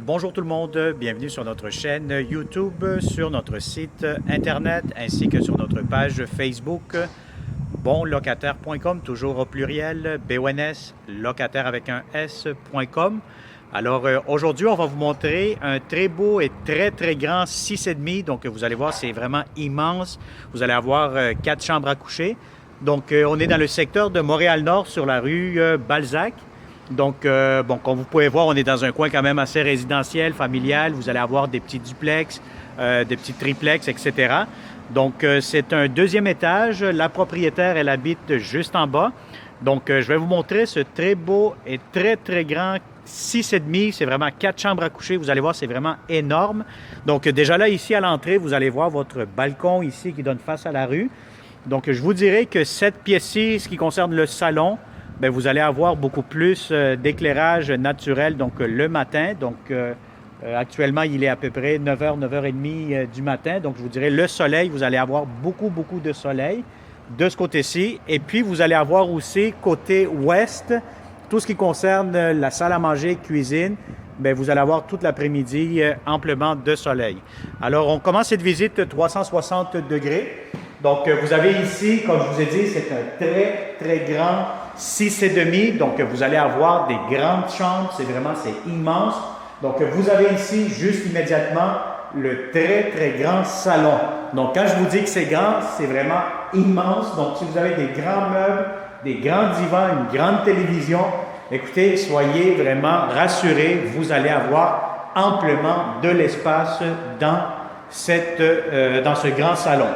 Bonjour tout le monde, bienvenue sur notre chaîne YouTube, sur notre site Internet ainsi que sur notre page Facebook bonlocataire.com, toujours au pluriel, BONS, locataire avec un S.com. Alors aujourd'hui, on va vous montrer un très beau et très grand 6,5. Donc vous allez voir, c'est vraiment immense. Vous allez avoir 4 chambres à coucher. Donc on est dans le secteur de Montréal-Nord sur la rue Balzac. Donc, comme vous pouvez voir, on est dans un coin quand même assez résidentiel, familial. Vous allez avoir des petits duplex, des petits triplex, etc. Donc, c'est un deuxième étage. La propriétaire, elle habite juste en bas. Donc, je vais vous montrer ce très beau et très grand 6,5. C'est vraiment 4 chambres à coucher. Vous allez voir, c'est vraiment énorme. Donc, déjà là, ici à l'entrée, vous allez voir votre balcon ici qui donne face à la rue. Donc, je vous dirais que cette pièce-ci, ce qui concerne le salon, bien, vous allez avoir beaucoup plus d'éclairage naturel donc le matin. Donc actuellement, il est à peu près 9h, 9h30 du matin. Donc je vous dirais le soleil, vous allez avoir beaucoup de soleil de ce côté-ci. Et puis vous allez avoir aussi côté ouest, tout ce qui concerne la salle à manger, cuisine, bien, vous allez avoir toute l'après-midi amplement de soleil. Alors on commence cette visite 360 degrés. Donc vous avez ici, comme je vous ai dit, c'est un très grand 6,5, donc vous allez avoir des grandes chambres, c'est immense. Donc vous avez ici, juste immédiatement, le très grand salon. Donc quand je vous dis que c'est grand, c'est vraiment immense. Donc si vous avez des grands meubles, des grands divans, une grande télévision, écoutez, soyez vraiment rassurés, vous allez avoir amplement de l'espace dans ce grand salon.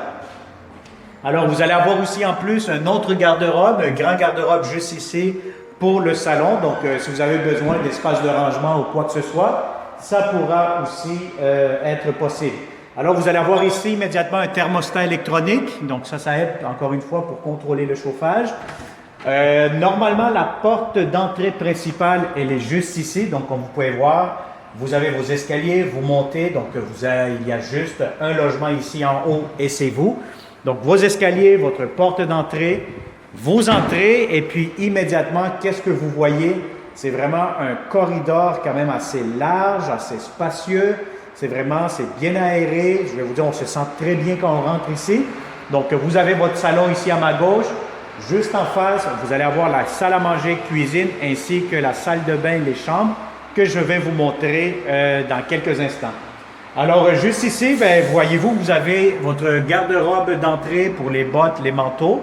Alors, vous allez avoir aussi en plus un autre garde-robe, un grand garde-robe juste ici pour le salon. Donc, si vous avez besoin d'espace de rangement ou quoi que ce soit, ça pourra aussi être possible. Alors, vous allez avoir ici immédiatement un thermostat électronique. Donc, ça aide encore une fois pour contrôler le chauffage. Normalement, la porte d'entrée principale, elle est juste ici. Donc, comme vous pouvez voir, vous avez vos escaliers, vous montez. Donc, il y a juste un logement ici en haut et c'est vous. Donc, vos escaliers, votre porte d'entrée, vous entrez et puis immédiatement, qu'est-ce que vous voyez? C'est vraiment un corridor quand même assez large, assez spacieux. C'est bien aéré. Je vais vous dire, on se sent très bien quand on rentre ici. Donc, vous avez votre salon ici à ma gauche. Juste en face, vous allez avoir la salle à manger, cuisine, ainsi que la salle de bain, les chambres, que je vais vous montrer dans quelques instants. Alors, juste ici, bien, voyez-vous, vous avez votre garde-robe d'entrée pour les bottes, les manteaux.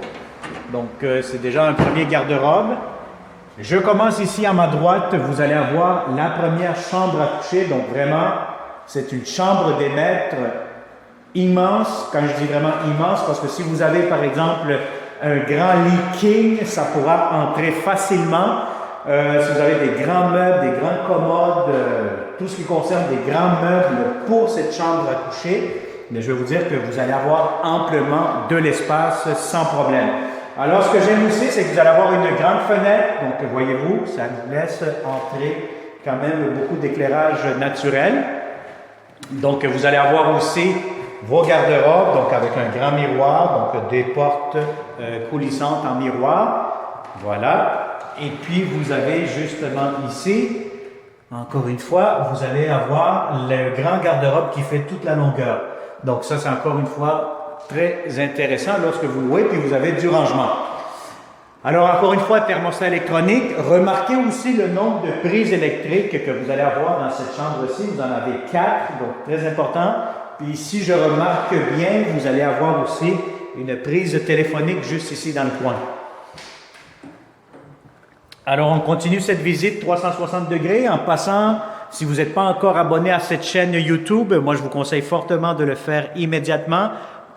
Donc, c'est déjà un premier garde-robe. Je commence ici à ma droite. Vous allez avoir la première chambre à coucher. Donc, vraiment, c'est une chambre des maîtres immense. Quand je dis vraiment immense, parce que si vous avez, par exemple, un grand lit king, ça pourra entrer facilement. Si vous avez des grands meubles, des grandes commodes, tout ce qui concerne des grands meubles pour cette chambre à coucher, mais je vais vous dire que vous allez avoir amplement de l'espace sans problème. Alors, ce que j'aime aussi, c'est que vous allez avoir une grande fenêtre. Donc, voyez-vous, ça nous laisse entrer quand même beaucoup d'éclairage naturel. Donc, vous allez avoir aussi vos garde-robes, donc avec un grand miroir, donc des portes coulissantes en miroir. Voilà. Et puis, vous avez justement ici, encore une fois, vous allez avoir le grand garde-robe qui fait toute la longueur. Donc, ça, c'est encore une fois très intéressant lorsque vous louez, puis vous avez du rangement. Alors, encore une fois, thermostat électronique. Remarquez aussi le nombre de prises électriques que vous allez avoir dans cette chambre-ci. Vous en avez 4, donc très important. Puis, si je remarque bien, vous allez avoir aussi une prise téléphonique juste ici dans le coin. Alors, on continue cette visite 360 degrés. En passant, si vous n'êtes pas encore abonné à cette chaîne YouTube, moi, je vous conseille fortement de le faire immédiatement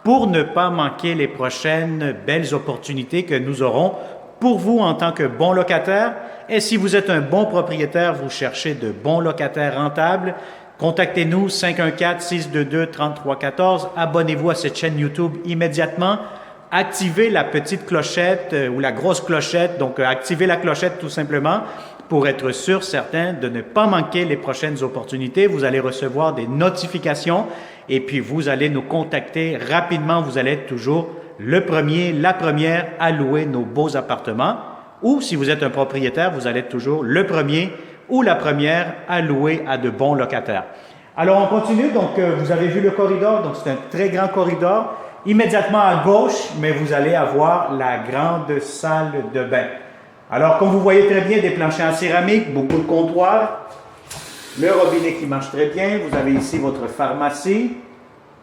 pour ne pas manquer les prochaines belles opportunités que nous aurons pour vous en tant que bon locataire. Et si vous êtes un bon propriétaire, vous cherchez de bons locataires rentables, contactez-nous 514-622-3314. Abonnez-vous à cette chaîne YouTube immédiatement. Activez la petite clochette ou la grosse clochette. Donc, activez la clochette tout simplement pour être sûr, certain de ne pas manquer les prochaines opportunités. Vous allez recevoir des notifications et puis vous allez nous contacter rapidement. Vous allez être toujours le premier, la première à louer nos beaux appartements. Ou si vous êtes un propriétaire, vous allez être toujours le premier ou la première à louer à de bons locataires. Alors, on continue. Donc, vous avez vu le corridor. Donc, c'est un très grand corridor. Immédiatement à gauche, mais vous allez avoir la grande salle de bain. Alors, comme vous voyez très bien, des planchers en céramique, beaucoup de comptoirs, le robinet qui marche très bien. Vous avez ici votre pharmacie.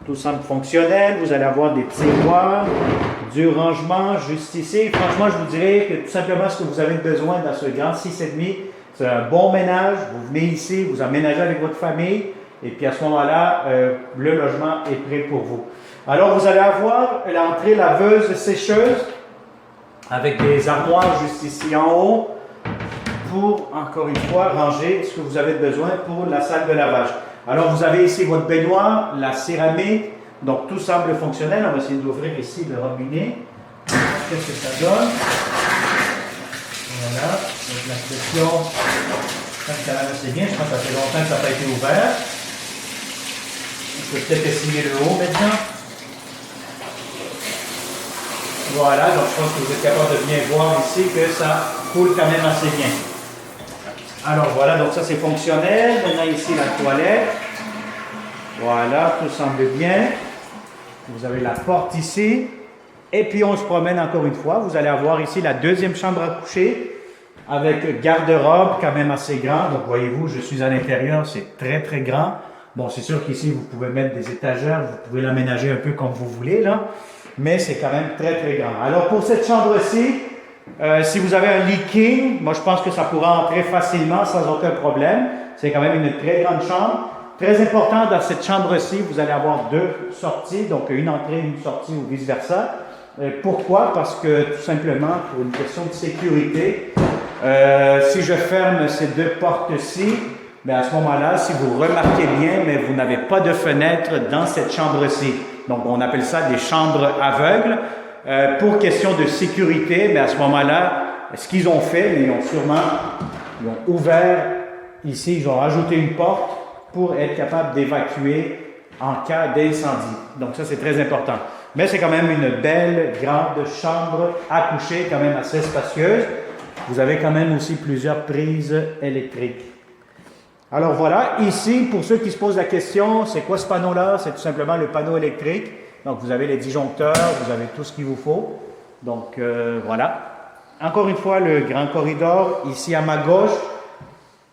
Tout semble fonctionnel. Vous allez avoir des tiroirs, du rangement juste ici. Franchement, je vous dirais que tout simplement ce que vous avez besoin dans ce grand 6,5, c'est un bon ménage. Vous venez ici, vous aménagez avec votre famille. Et puis à ce moment-là, le logement est prêt pour vous. Alors, vous allez avoir l'entrée laveuse sécheuse avec des armoires juste ici en haut pour, encore une fois, ranger ce que vous avez besoin pour la salle de lavage. Alors, vous avez ici votre baignoire, la céramique. Donc, tout semble fonctionnel. On va essayer d'ouvrir ici le robinet. Qu'est-ce que ça donne? Voilà. Donc, la pression, ça quand même assez bien. Je pense que ça fait longtemps que ça n'a pas été ouvert. Je peux peut-être essayer le haut maintenant. Voilà, donc je pense que vous êtes capable de bien voir ici que ça coule quand même assez bien. Alors voilà, donc ça c'est fonctionnel. Maintenant ici la toilette. Voilà, tout semble bien. Vous avez la porte ici. Et puis on se promène encore une fois. Vous allez avoir ici la deuxième chambre à coucher avec garde-robe quand même assez grand. Donc voyez-vous, je suis à l'intérieur, c'est très très grand. Bon, c'est sûr qu'ici vous pouvez mettre des étagères, vous pouvez l'aménager un peu comme vous voulez là. Mais c'est quand même très très grand. Alors pour cette chambre-ci, si vous avez un lit king, moi je pense que ça pourra entrer facilement sans aucun problème. C'est quand même une très grande chambre. Très important, dans cette chambre-ci, vous allez avoir deux sorties, donc une entrée, une sortie ou vice-versa. Pourquoi? Parce que tout simplement, pour une question de sécurité, si je ferme ces deux portes-ci, mais à ce moment-là, si vous remarquez bien, mais vous n'avez pas de fenêtre dans cette chambre-ci. Donc, on appelle ça des chambres aveugles. Pour question de sécurité, mais à ce moment-là, ce qu'ils ont fait, ils ont ouvert ici, ils ont rajouté une porte pour être capable d'évacuer en cas d'incendie. Donc, ça, c'est très important. Mais c'est quand même une belle, grande chambre à coucher, quand même assez spacieuse. Vous avez quand même aussi plusieurs prises électriques. Alors voilà, ici, pour ceux qui se posent la question, c'est quoi ce panneau-là? C'est tout simplement le panneau électrique. Donc, vous avez les disjoncteurs, vous avez tout ce qu'il vous faut. Donc, voilà. Encore une fois, le grand corridor, ici à ma gauche.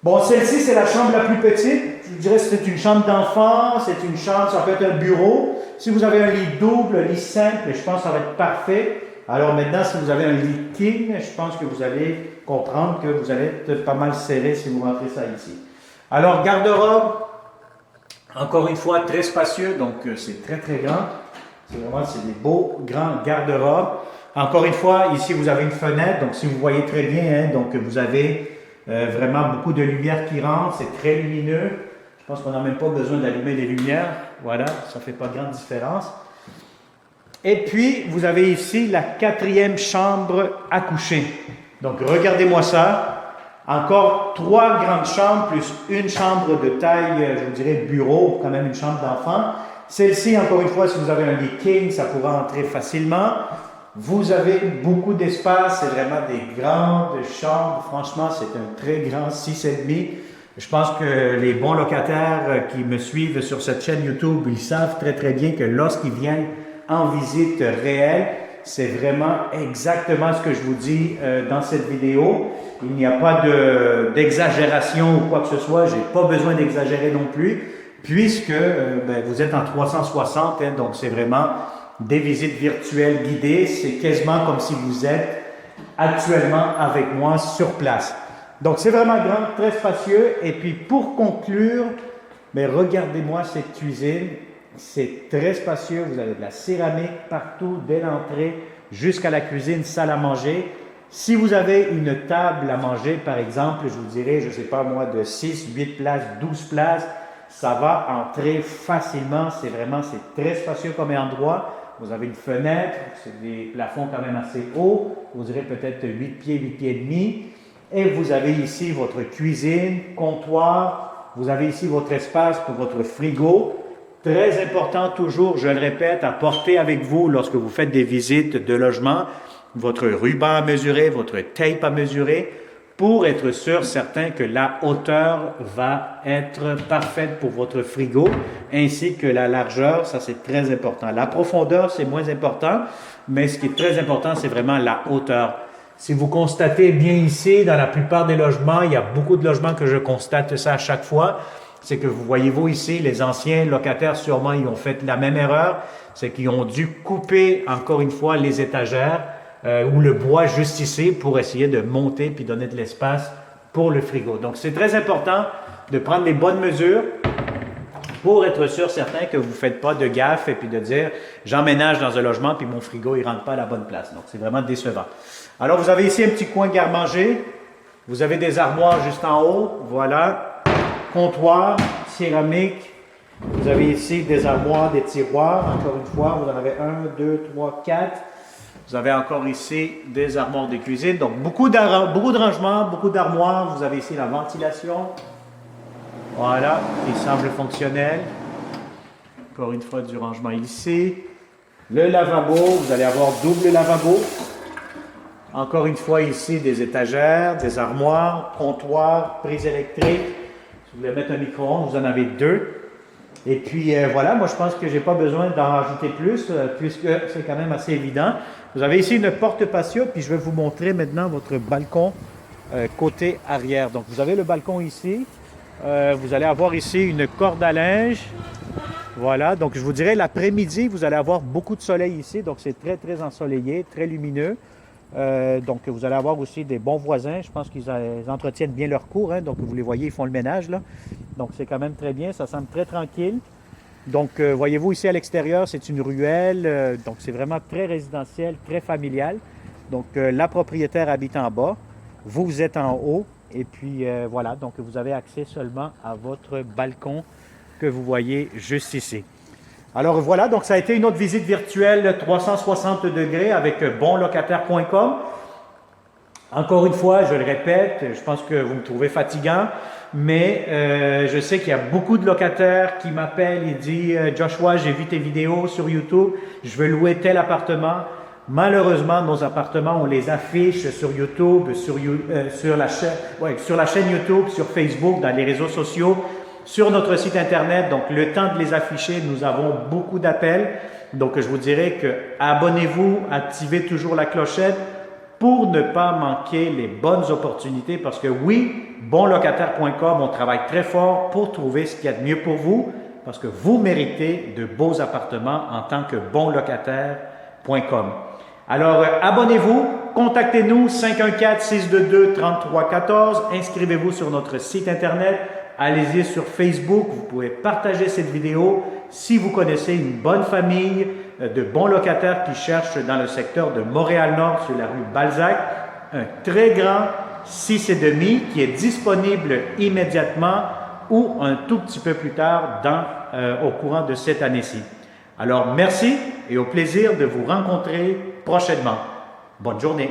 Bon, celle-ci, c'est la chambre la plus petite. Je dirais que c'est une chambre d'enfant, c'est une chambre, ça peut être un bureau. Si vous avez un lit double, un lit simple, je pense que ça va être parfait. Alors maintenant, si vous avez un lit king, je pense que vous allez comprendre que vous allez être pas mal serré si vous rentrez ça ici. Alors, garde-robe, encore une fois, très spacieux, donc c'est très, très grand. C'est des beaux, grands garde-robes. Encore une fois, ici, vous avez une fenêtre, donc si vous voyez très bien, hein, donc vous avez vraiment beaucoup de lumière qui rentre, c'est très lumineux. Je pense qu'on n'a même pas besoin d'allumer les lumières. Voilà, ça ne fait pas grande différence. Et puis, vous avez ici la quatrième chambre à coucher. Donc, regardez-moi ça. Encore 3 grandes chambres plus une chambre de taille, je vous dirais, bureau, quand même une chambre d'enfant. Celle-ci, encore une fois, si vous avez un lit king, ça pourra entrer facilement. Vous avez beaucoup d'espace, c'est vraiment des grandes chambres. Franchement, c'est un très grand 6,5. Je pense que les bons locataires qui me suivent sur cette chaîne YouTube, ils savent très très bien que lorsqu'ils viennent en visite réelle, c'est vraiment exactement ce que je vous dis dans cette vidéo. Il n'y a pas d'exagération ou quoi que ce soit. Je n'ai pas besoin d'exagérer non plus, puisque vous êtes en 360, hein, donc c'est vraiment des visites virtuelles guidées. C'est quasiment comme si vous êtes actuellement avec moi sur place. Donc c'est vraiment grand, très spacieux. Et puis pour conclure, regardez-moi cette cuisine. C'est très spacieux. Vous avez de la céramique partout, dès l'entrée jusqu'à la cuisine, salle à manger. Si vous avez une table à manger, par exemple, je vous dirais, je ne sais pas moi, de 6, 8 places, 12 places, ça va entrer facilement. C'est très spacieux comme endroit. Vous avez une fenêtre, c'est des plafonds quand même assez hauts. Vous direz peut-être 8 pieds, 8 pieds et demi. Et vous avez ici votre cuisine, comptoir. Vous avez ici votre espace pour votre frigo. Très important toujours, je le répète, à porter avec vous lorsque vous faites des visites de logement, votre ruban à mesurer, votre tape à mesurer, pour être sûr, certain que la hauteur va être parfaite pour votre frigo, ainsi que la largeur, ça c'est très important. La profondeur, c'est moins important, mais ce qui est très important, c'est vraiment la hauteur. Si vous constatez bien ici, dans la plupart des logements, il y a beaucoup de logements que je constate ça à chaque fois, c'est que vous voyez-vous ici, les anciens locataires sûrement, ils ont fait la même erreur, c'est qu'ils ont dû couper encore une fois les étagères ou le bois juste ici pour essayer de monter puis donner de l'espace pour le frigo. Donc c'est très important de prendre les bonnes mesures pour être sûr certain que vous ne faites pas de gaffe et puis de dire j'emménage dans un logement puis mon frigo il rentre pas à la bonne place. Donc c'est vraiment décevant. Alors vous avez ici un petit coin garde-manger, vous avez des armoires juste en haut, voilà, comptoir, céramique, vous avez ici des armoires, des tiroirs, encore une fois, vous en avez 1, 2, 3, 4. Vous avez encore ici des armoires de cuisine, donc beaucoup de rangements, beaucoup d'armoires. Vous avez ici la ventilation, voilà, qui semble fonctionnel. Encore une fois du rangement ici. Le lavabo, vous allez avoir double lavabo. Encore une fois ici des étagères, des armoires, comptoir, prise électrique. Si vous voulez mettre un micro-ondes, vous en avez 2. Et puis voilà, moi je pense que je n'ai pas besoin d'en rajouter plus, puisque c'est quand même assez évident. Vous avez ici une porte patio, puis je vais vous montrer maintenant votre balcon côté arrière. Donc vous avez le balcon ici, vous allez avoir ici une corde à linge. Voilà, donc je vous dirais l'après-midi, vous allez avoir beaucoup de soleil ici, donc c'est très très ensoleillé, très lumineux. Donc vous allez avoir aussi des bons voisins, je pense qu'ils entretiennent bien leur cour, hein, donc vous les voyez, ils font le ménage là. Donc c'est quand même très bien, ça semble très tranquille. Donc voyez-vous ici à l'extérieur, c'est une ruelle, donc c'est vraiment très résidentiel, très familial. Donc la propriétaire habite en bas, vous êtes en haut et puis voilà, donc vous avez accès seulement à votre balcon que vous voyez juste ici. Alors voilà, donc ça a été une autre visite virtuelle 360 degrés avec bonlocataire.com. Encore une fois, je le répète, je pense que vous me trouvez fatigant, mais je sais qu'il y a beaucoup de locataires qui m'appellent et disent « Joshua, j'ai vu tes vidéos sur YouTube, je veux louer tel appartement. » Malheureusement, nos appartements, on les affiche sur YouTube, sur la chaîne YouTube, sur Facebook, dans les réseaux sociaux, sur notre site Internet. Donc, le temps de les afficher, nous avons beaucoup d'appels. Donc, je vous dirais que abonnez-vous, activez toujours la clochette pour ne pas manquer les bonnes opportunités parce que oui, bonlocataire.com, on travaille très fort pour trouver ce qu'il y a de mieux pour vous parce que vous méritez de beaux appartements en tant que bonlocataire.com. Alors, abonnez-vous, contactez-nous 514-622-3314, inscrivez-vous sur notre site Internet, allez-y sur Facebook, vous pouvez partager cette vidéo si vous connaissez une bonne famille de bons locataires qui cherchent dans le secteur de Montréal-Nord sur la rue Balzac, un très grand 6,5 qui est disponible immédiatement ou un tout petit peu plus tard au courant de cette année-ci. Alors merci et au plaisir de vous rencontrer prochainement. Bonne journée.